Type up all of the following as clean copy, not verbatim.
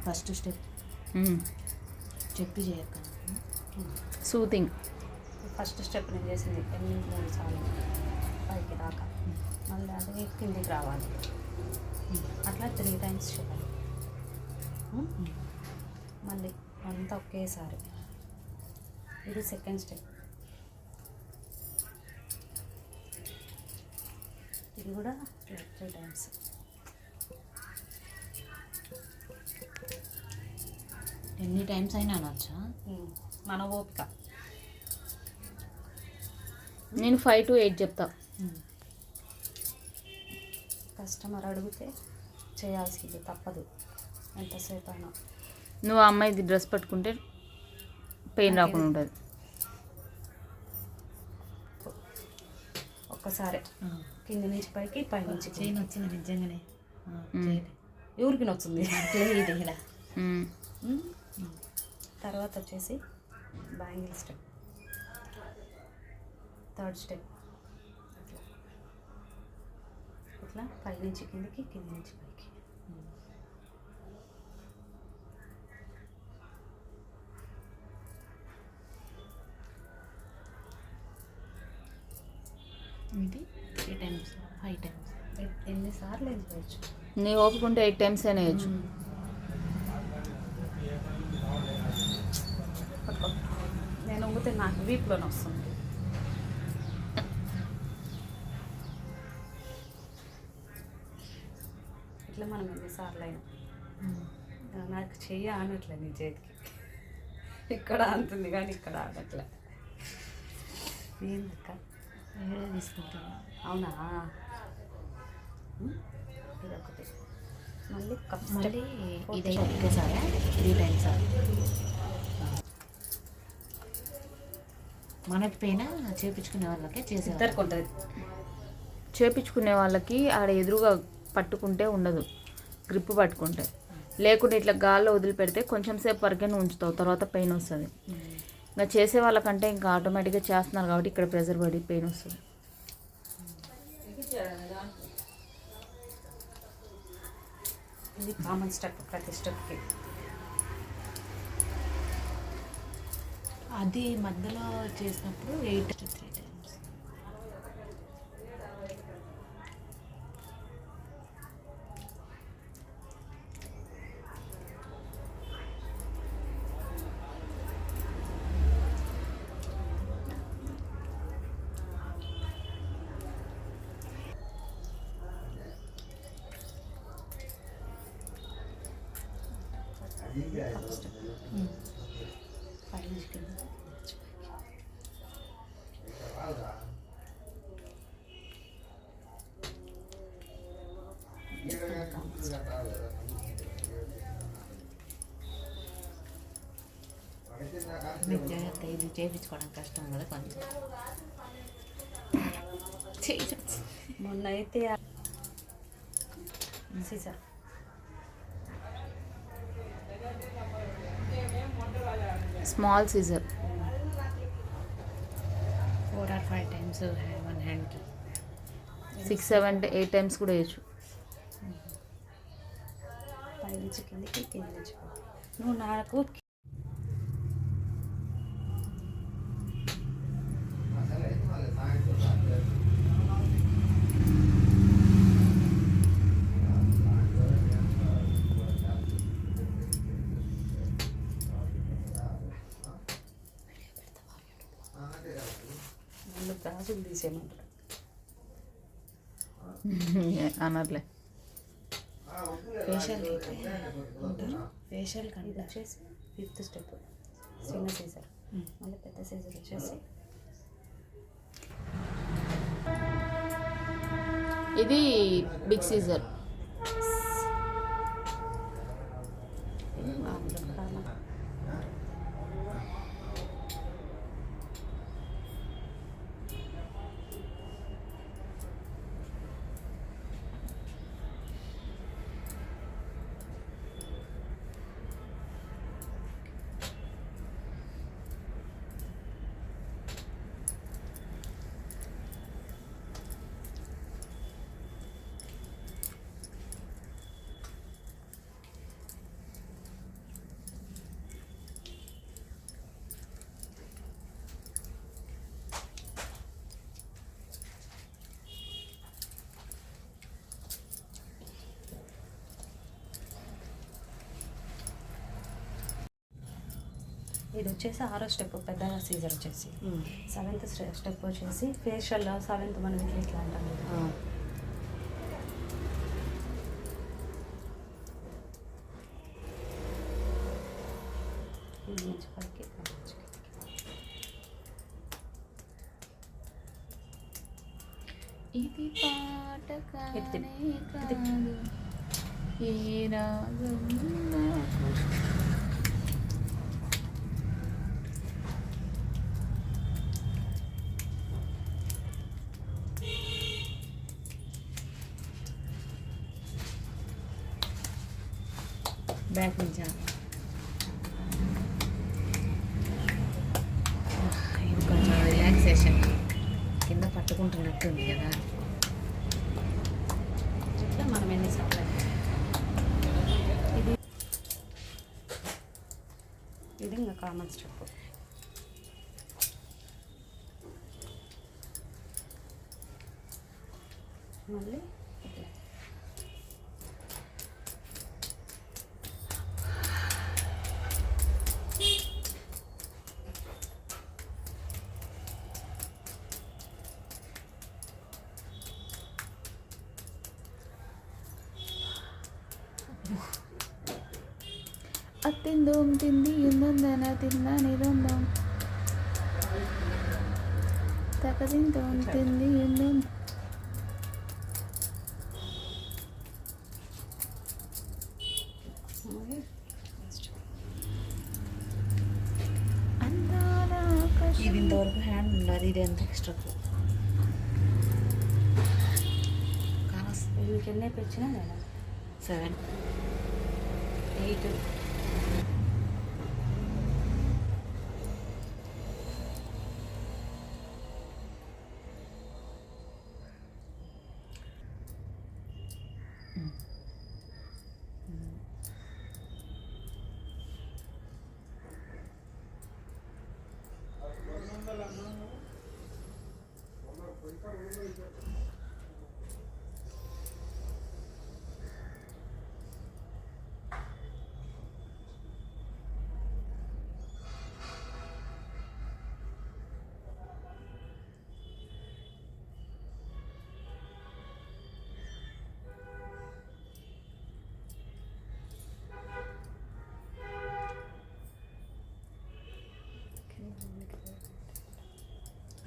First step చెప్పి చేయక్క. Soothing. First step నేను చేసింది 3 సార్లు పైకి దాకా, మళ్ళీ అది కిందికి రావాలి. అట్లా 3 టైమ్స్ చేయాలి. మళ్ళీ అంతా ఒకేసారి. ఇది సెకండ్ స్టెప్. ఇది కూడా 3 టైమ్స్. ఎన్ని టైమ్స్ అయినా అనొచ్చా? మన ఓపిక. నేను 5 to 8 చెప్తా. కస్టమర్ అడిగితే చేయాల్సింది, తప్పదు ఎంతసేపు అయినా. నువ్వు ఆ అమ్మాయిది డ్రెస్ పట్టుకుంటే పెయిన్ రాకుండా ఉంటుంది. ఒక్కసారి కింద నుంచి పైకి, పై నుంచి చేయని వచ్చింది నిజంగానే. ఎవరికి నచ్చుంది ఇది ఇలా. తర్వాత వచ్చేసి బ్యాంగిల్ స్టెప్, థర్డ్ స్టెప్. ఇట్లా పై నుంచి కిందికి, కింది నుంచి పైకి. ఇది 3 టైమ్స్ 5 టైమ్స్. ఎన్నిసార్లు ఏం చేయొచ్చు. నీ ఓపుకుంటే 8 times అయినా వేయచ్చు. నేను వంగితే నాకు వీక్లోనే వస్తుంది. ఇట్లా మనం ఎన్నిసార్లు అయినా. నాకు చెయ్యి ఆనట్లే నీ చేతికి, ఇక్కడ అంటుంది కానీ ఇక్కడ ఆనట్లే. ఏందక్క తీసుకుంటాను. అవునా? ఇదొకటి. మళ్ళీ మళ్ళీ ఇదే ఒకేసారి 3 టైమ్స్. మనకి పైన చేపించుకునే వాళ్ళకే చేసే ఇద్దరికి ఉంటుంది. చేపించుకునే వాళ్ళకి ఆడ ఎదురుగా పట్టుకుంటే ఉండదు, గ్రిప్ పట్టుకుంటే. లేకుంటే ఇట్లా గాల్లో వదిలిపెడితే కొంచెం సేపు వరకే ఉంచుతావు, తర్వాత పెయిన్ వస్తుంది. ఇంకా చేసే వాళ్ళకంటే ఇంకా ఆటోమేటిక్గా చేస్తున్నారు కాబట్టి ఇక్కడ ప్రెజర్ పడి పెయిన్ వస్తుంది. ఇది కామన్ స్టెప్ ప్రతి స్టెప్కి. అది మధ్యలో చేసినప్పుడు 8 to 3 టైమ్స్. పై నుంచి కింద. జాగ్రత్త, ఇది చేయించుకోవడం కష్టం కదా కొంచెం. చేయొచ్చు. మొన్న అయితే scissor small scissor 4 or 5 times one హ్యాండ్కి. 6, 7, 8 times కూడా వేయచ్చు. పై నుంచి కిందికి, కింది నుంచి పైకి. నువ్వు నాకు గాజులు తీసేయమంటారు అనట్లే. ఫేషియల్ ఫేషియల్ ఇది వచ్చేసి 5th స్టెప్, చిన్న సీజర్. మళ్ళీ పెద్ద సీజర్ వచ్చేసి ఇది బిగ్ సీజర్. ఇది వచ్చేసి 6వ స్టెప్ పెద్దగా సీజర్ వచ్చేసి 7th స్టెప్ వచ్చేసి ఫేషియల్ 7th మనం ఇట్లా అంటాం కదా. ఇది నుంచి పైకి ఇది పాట కానే కాదు ఏ రాగం నాకు. బ్యాక్ నుంచి ఇది కొంచెం రిలాక్సేషన్ కింద పట్టుకుంటున్నట్టుంది కదా. ఇట్లా మనం ఎన్నిసార్లు ఇది ఇంకా కామన్ స్టెప్. మళ్ళీ ఇట్లా అత్తిందోం తింది ఇందొందన తిందని దొందం తకదిందోం తింది ఇందొం. అందాల ఆకాశం. ఇది ఇంతవరకు హ్యాండ్ ఉన్నది, ఇది ఎంత ఎక్స్ట్రా మీకు ఎన్ని పెంచినా నేను 7 8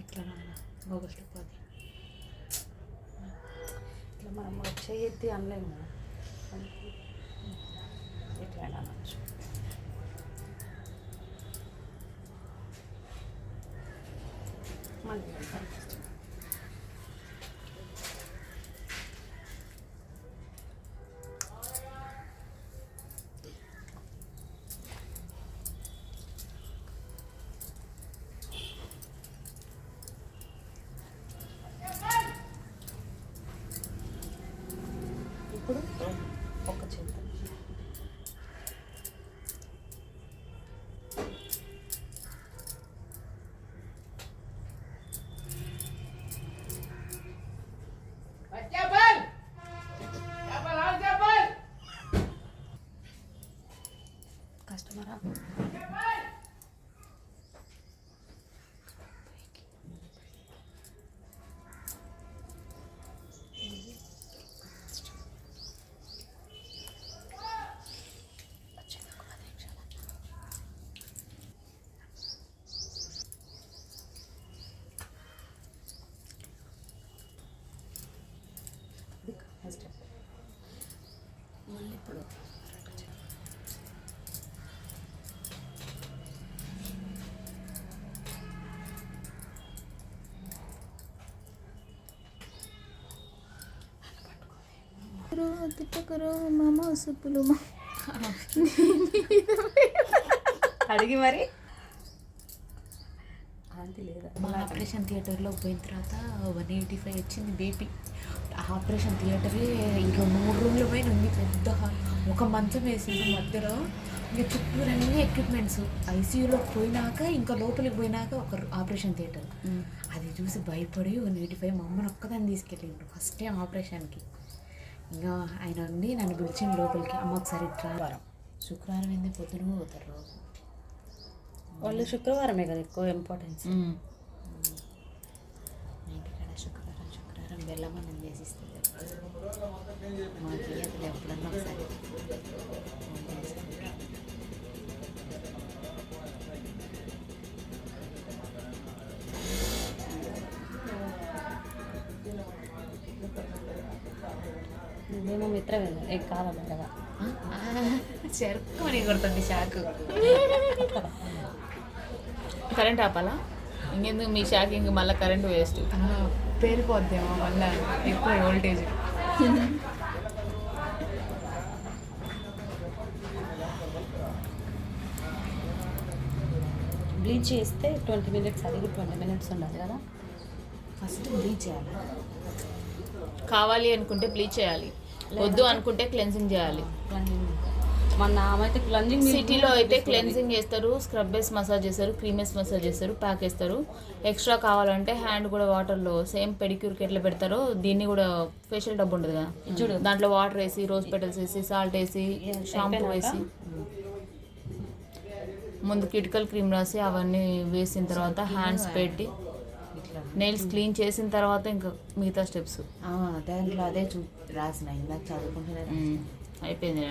అట్లా బోగస్లో పోది. ఇట్లా మనం వచ్చే ఎత్తి అనలేము కదా. ఇట్లా అనొచ్చు. మళ్ళీ ఇప్పుడు ఒక చేత కస్టమరా మళ్ళీ ఇప్పుడు తిప్పకరో మామ సుప్పులు అడిగి మరి అంతే లేదా. మా ఆపరేషన్ థియేటర్లో పోయిన తర్వాత 185 వచ్చింది బీపీ. ఆపరేషన్ థియేటరే ఇట్లా 3 రూమ్ల పైన ఉంది, పెద్ద హాల్. ఒక మంచం వేసింది మధ్యలో, ఇంకా చుట్టూరన్నీ ఎక్విప్మెంట్స్. ఐసీయూలో పోయినాక ఇంకా లోపలికి పోయినాక ఒక ఆపరేషన్ థియేటర్. అది చూసి భయపడి 185 మా అమ్మని ఒక్కదాన్ని తీసుకెళ్ళిండ్రు ఫస్ట్ టైం ఆపరేషన్కి. ఇంకా ఆయన ఉండి నన్ను పిలిచింది లోపలికి. అమ్మ ఒకసారి ఇట్లా శుక్రవారం ఏంది పొద్దున పోతారు రోజు. వాళ్ళు శుక్రవారమే కదా ఎక్కువ ఇంపార్టెన్స్. ఇంటికాడ శుక్రవారం బెల్లమన్నం చేసి ఇస్తుంది మాకు ఇయ్యదులే ఎప్పుడన్నా ఒకసారి. నువ్వేమో మిత్రమే కాదా మెల్లగా. చెరుకుమని కొడుతుంది షాకు. కరెంట్ ఆపాలా? ఇంకెందుకు మీ షాక్, ఇంక మళ్ళీ కరెంట్ వేస్ట్. పేలిపోద్దేమో మళ్ళీ ఎక్కువ వోల్టేజ్. బ్లీచ్ చేస్తే 20 minutes, అది కూడా 20 minutes ఉండాలి కదా. ఫస్ట్ బ్లీచ్ చేయాలి. కావాలి అనుకుంటే బ్లీచ్ చేయాలి, వద్దు అనుకుంటే క్లెన్సింగ్ చేయాలి. మన ఆమైతే క్లెన్జింగ్. సిటీలో అయితే క్లెన్సింగ్ చేస్తారు, స్క్రబ్ వేసి మసాజ్ చేస్తారు, క్రీమ్ వేసి మసాజ్ చేస్తారు, ప్యాక్ వేస్తారు. ఎక్స్ట్రా కావాలంటే హ్యాండ్ కూడా వాటర్లో సేమ్ పెడిక్యూర్కి ఎట్లా పెడతారో దీన్ని కూడా ఫేషియల్ టబ్ ఉంటుంది కదా చూడు, దాంట్లో వాటర్ వేసి, రోజ్ పెటల్స్ వేసి, సాల్ట్ వేసి, షాంపూ వేసి, ముందు కిటికల్ క్రీమ్ రాసి అవన్నీ వేసిన తర్వాత హ్యాండ్స్ పెట్టి నెయిల్స్ క్లీన్ చేసిన తర్వాత ఇంకా మిగతా స్టెప్స్ దాంట్లో అదే రాసిన ఇందాక చదువుకుంటున్నాను. అయిపోయింది.